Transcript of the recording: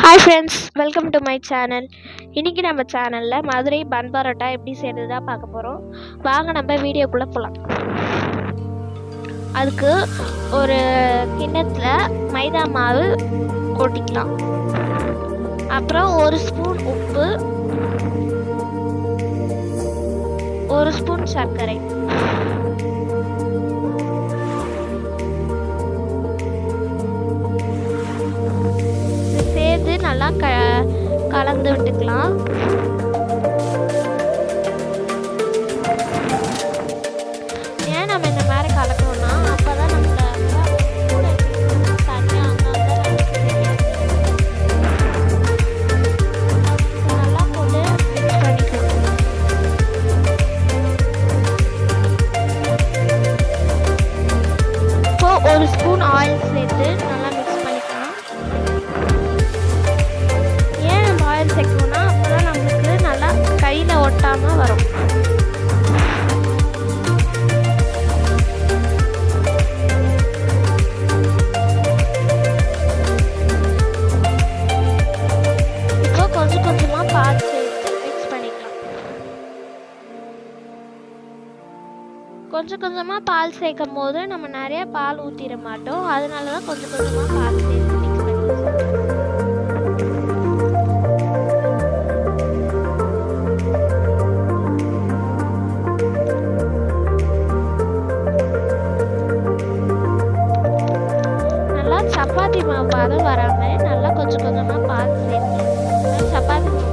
Hi friends, welcome to my channel. இன்றைக்கி நம்ம சேனலில் மதுரை பன் பரோட்டா எப்படி செய்கிறது தான் பார்க்க போகிறோம். வாங்க நம்ம வீடியோக்குள்ளே போகலாம். அதுக்கு ஒரு கிண்ணத்தில் மைதா மாவு கொட்டிக்கலாம். அப்புறம் ஒரு ஸ்பூன் உப்பு, ஒரு ஸ்பூன் சர்க்கரை, நல்லா கலந்து விட்டுக்கலாம். ஏன் நம்ம இந்த மாதிரி கலக்கணும்னா அப்பதான் நம்மள தனியா நல்லா போட்டு மிக்ஸ் பண்ணிக்கலாம். இப்போ ஒரு ஸ்பூன் ஆயில் சேர்த்து நல்லா மிக்ஸ் பண்ணிக்கலாம். சேர்க்கணும்னா அப்போதான் நம்மளுக்கு நல்லா கையில் ஒட்டாமல் வரும். இப்போ கொஞ்சம் கொஞ்சமாக பால் சேர்த்து மிக்ஸ் பண்ணிக்கலாம். கொஞ்சம் கொஞ்சமாக பால் சேர்க்கும் போது நம்ம நிறைய பால் ஊற்றிட மாட்டோம். அதனால தான் கொஞ்சம் கொஞ்சமாக பால் சேர்த்து மிக்ஸ் பண்ணிக்கலாம். சப்பாத்தி மாவு பதம் வராமல் நல்லா கொஞ்சம் கொஞ்சமாக பால் சேர்த்து சப்பாத்தி மாவு